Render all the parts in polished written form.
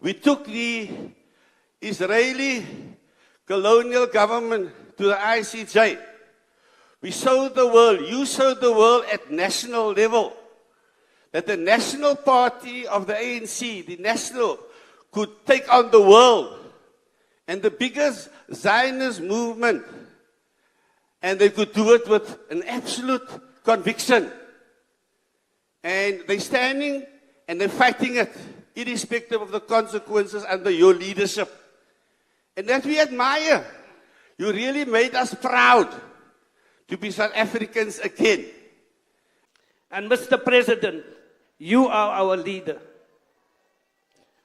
We took the Israeli colonial government to the ICJ. We showed the world, you showed the world at national level, that the national party of the ANC, the national, could take on the world and the biggest Zionist movement, and they could do it with an absolute conviction. And they're standing and they're fighting it, irrespective of the consequences under your leadership. And that we admire. You really made us proud to be South Africans again. And Mr. President, you are our leader.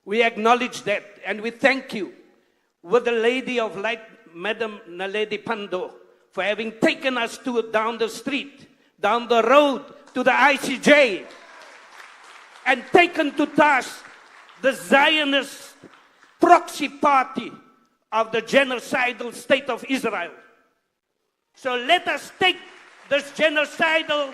We acknowledge that and we thank you with the Lady of Light, Madam Naledi Pandor, for having taken us down the street, down the road to the ICJ and taken to task the Zionist proxy party of the genocidal state of Israel. So let us take this genocidal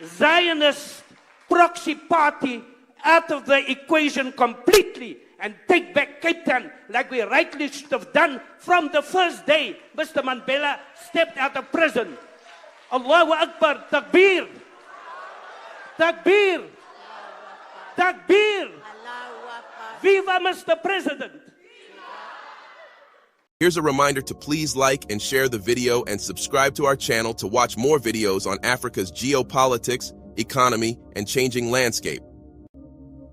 Zionist proxy party out of the equation completely and take back Cape Town like we rightly should have done from the first day Mr. Mandela stepped out of prison. Allahu Akbar, Takbir, Takbir, Takbir. Viva Mr. President. Here's a reminder to please like and share the video and subscribe to our channel to watch more videos on Africa's geopolitics, economy, and changing landscape.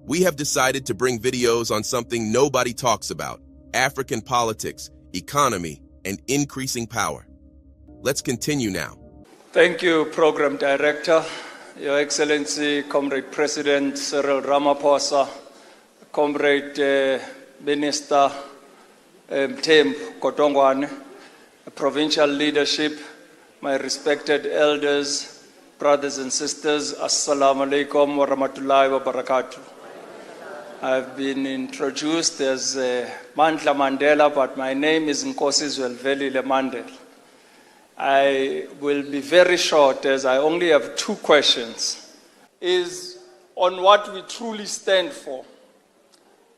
We have decided to bring videos on something nobody talks about: African politics, economy, and increasing power. Let's continue now. Thank you, Program Director, Your Excellency, Comrade President Cyril Ramaphosa, Comrade Minister Tem Kotongwane, provincial leadership, my respected elders, brothers and sisters, Assalamu alaikum wa rahmatullahi wa barakatuh. I've been introduced as Mandla Mandela, but my name is Nkosi Zwelvelile Mandela. I will be very short as I only have two questions. Is on what we truly stand for.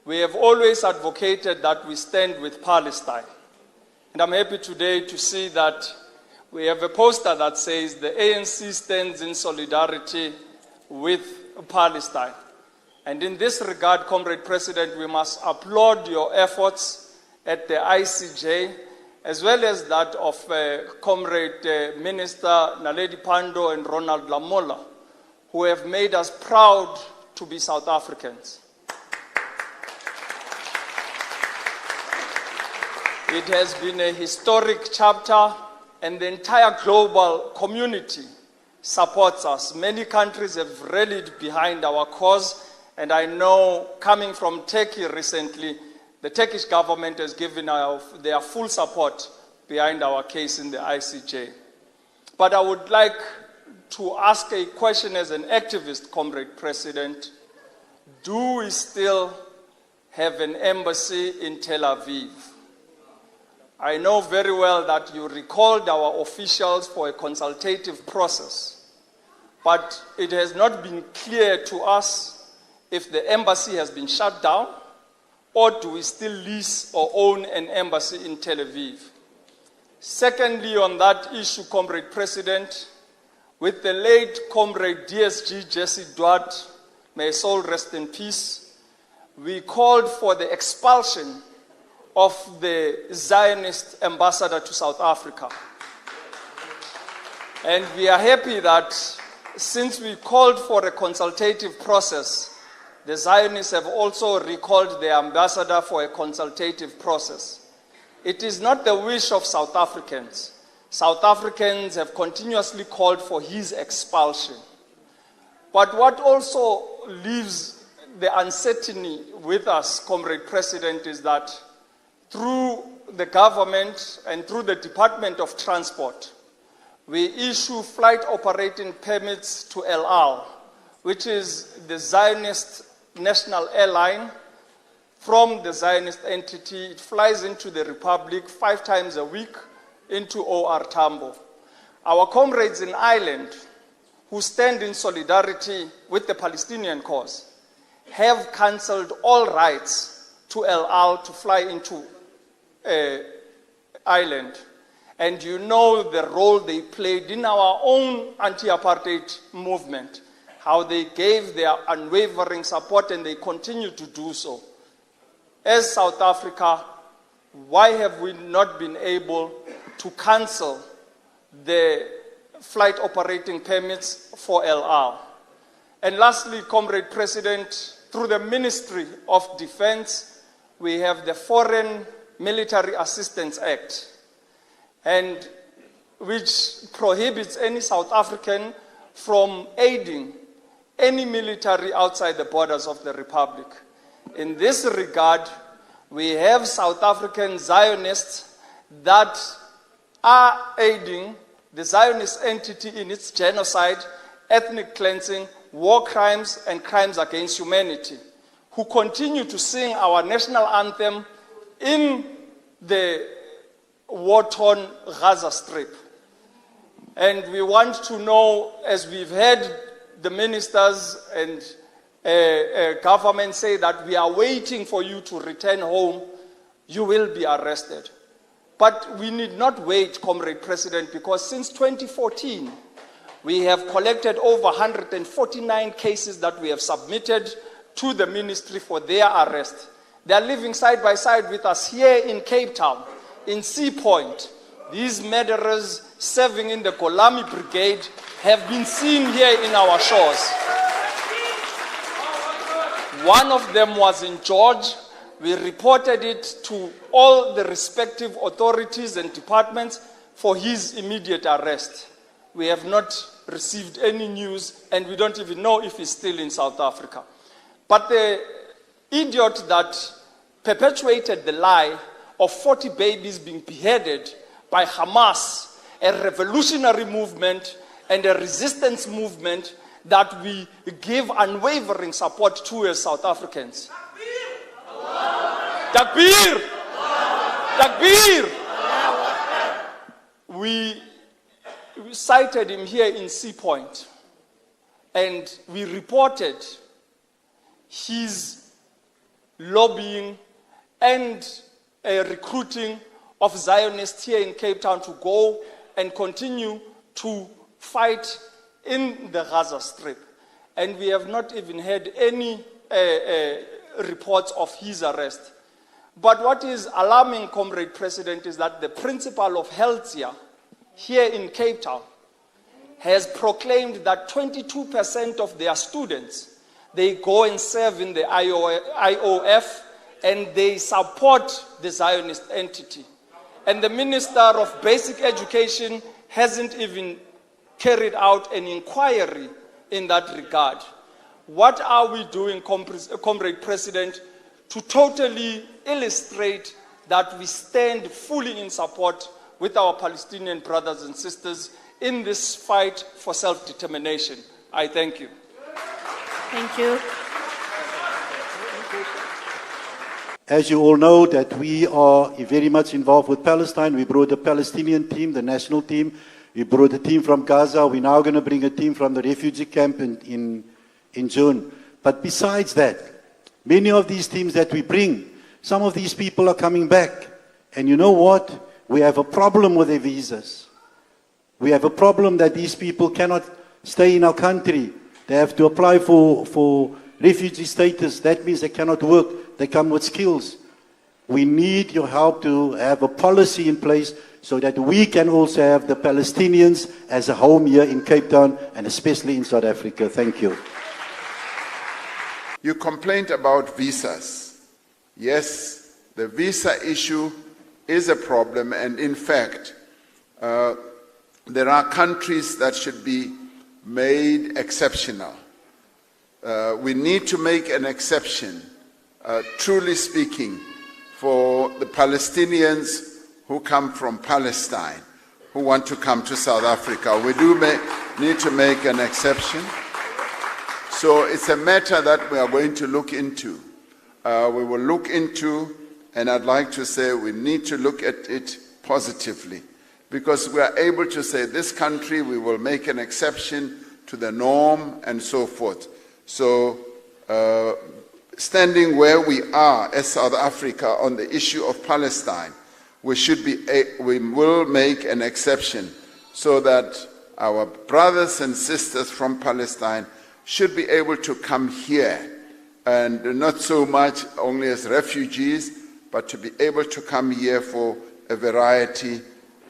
We have always advocated that we stand with Palestine. And I'm happy today to see that we have a poster that says the ANC stands in solidarity with Palestine. And in this regard, Comrade President, we must applaud your efforts at the ICJ, as well as that of Comrade Minister Naledi Pandor and Ronald Lamola, who have made us proud to be South Africans. It has been a historic chapter, and the entire global community supports us. Many countries have rallied behind our cause, and I know, coming from Turkey recently, the Turkish government has given their full support behind our case in the ICJ. But I would like to ask a question as an activist, Comrade President. Do we still have an embassy in Tel Aviv? I know very well that you recalled our officials for a consultative process, but it has not been clear to us if the embassy has been shut down, or do we still lease or own an embassy in Tel Aviv? Secondly, on that issue, Comrade President, with the late Comrade DSG Jesse Duarte, may his soul rest in peace, we called for the expulsion of the Zionist ambassador to South Africa. And we are happy that since we called for a consultative process, the Zionists have also recalled the ambassador for a consultative process. It is not the wish of South Africans. South Africans have continuously called for his expulsion. But what also leaves the uncertainty with us, Comrade President, is that through the government and through the Department of Transport, we issue flight operating permits to El Al, which is the Zionist national airline from the Zionist entity. It flies into the Republic 5 times a week into OR Tambo. Our comrades in Ireland, who stand in solidarity with the Palestinian cause, have cancelled all rights to El Al to fly into island. And you know the role they played in our own anti-apartheid movement, how they gave their unwavering support and they continue to do so. As South Africa, why have we not been able to cancel the flight operating permits for El Al? And lastly, Comrade President, through the Ministry of Defense, we have the Foreign Military Assistance Act, and which prohibits any South African from aiding any military outside the borders of the Republic. In this regard, we have South African Zionists that are aiding the Zionist entity in its genocide, ethnic cleansing, war crimes, and crimes against humanity, who continue to sing our national anthem in the war-torn Gaza Strip. And we want to know, as we've heard the ministers and government say that we are waiting for you to return home, you will be arrested. But we need not wait, Comrade President, because since 2014, we have collected over 149 cases that we have submitted to the ministry for their arrest. They are living side by side with us here in Cape Town, in Sea Point. These murderers serving in the Golami Brigade have been seen here in our shores. One of them was in George. We reported it to all the respective authorities and departments for his immediate arrest. We have not received any news, and we don't even know if he's still in South Africa. But the idiot that perpetuated the lie of 40 babies being beheaded by Hamas, a revolutionary movement and a resistance movement that we give unwavering support to as South Africans. Takbir! Takbir! We cited him here in Sea Point, and we reported his lobbying and recruiting of Zionists here in Cape Town to go and continue to fight in the Gaza Strip. And we have not even had any reports of his arrest. But what is alarming, Comrade President, is that the principal of Healthia here in Cape Town has proclaimed that 22% of their students, they go and serve in the IOF and they support the Zionist entity. And the Minister of Basic Education hasn't even carried out an inquiry in that regard. What are we doing, Comrade President, to totally illustrate that we stand fully in support with our Palestinian brothers and sisters in this fight for self-determination? I thank you. Thank you. As you all know, that we are very much involved with Palestine. We brought the Palestinian team, the national team. We brought a team from Gaza. We're now going to bring a team from the refugee camp in June. But besides that, many of these teams that we bring, some of these people are coming back. And you know what? We have a problem with their visas. We have a problem that these people cannot stay in our country. They have to apply for refugee status. That means they cannot work. They come with skills. We need your help to have a policy in place so that we can also have the Palestinians as a home here in Cape Town and especially in South Africa. Thank you. You complained about visas. Yes, the visa issue is a problem, and in fact, there are countries that should be made exceptional. We need to make an exception, truly speaking, for the Palestinians who come from Palestine, who want to come to South Africa. We do need to make an exception. So it's a matter that we are going to look into. We will look into, and I'd like to say we need to look at it positively, because we are able to say this country, we will make an exception to the norm and so forth. So standing where we are as South Africa on the issue of Palestine, we will make an exception so that our brothers and sisters from Palestine should be able to come here, and not so much only as refugees, but to be able to come here for a variety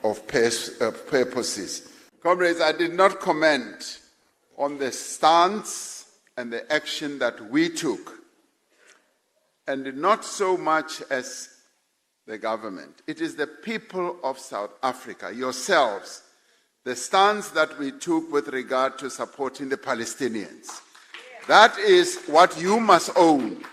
of purposes. Comrades, I did not comment on the stance and the action that we took, and not so much as the government. It is the people of South Africa, yourselves, the stance that we took with regard to supporting the Palestinians. That is what you must own.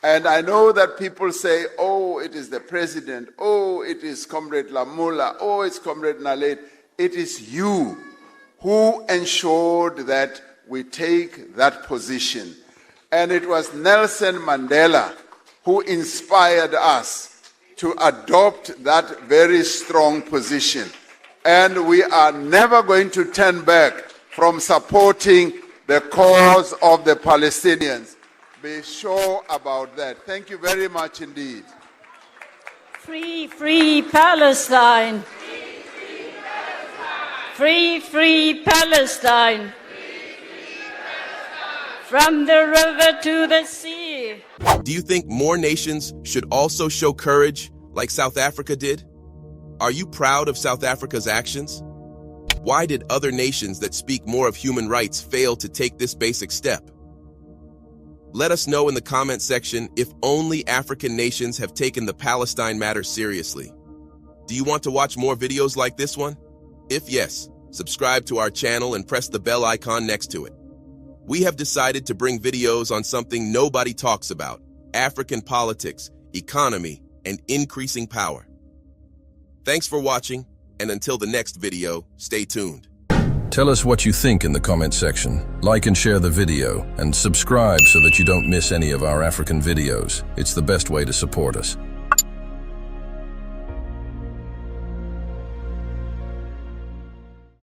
And I know that people say, oh, it is the president, oh, it is Comrade Lamula, oh, it's Comrade Naled. It is you who ensured that we take that position. And it was Nelson Mandela who inspired us to adopt that very strong position. And we are never going to turn back from supporting the cause of the Palestinians. Be sure about that. Thank you very much indeed. Free, free Palestine. Free, free Palestine. From the river to the sea. Do you think more nations should also show courage like South Africa did? Are you proud of South Africa's actions? Why did other nations that speak more of human rights fail to take this basic step? Let us know in the comment section if only African nations have taken the Palestine matter seriously. Do you want to watch more videos like this one? If yes, subscribe to our channel and press the bell icon next to it. We have decided to bring videos on something nobody talks about: African politics, economy, and increasing power. Thanks for watching, and until the next video, stay tuned. Tell us what you think in the comment section. Like and share the video, and subscribe so that you don't miss any of our African videos. It's the best way to support us.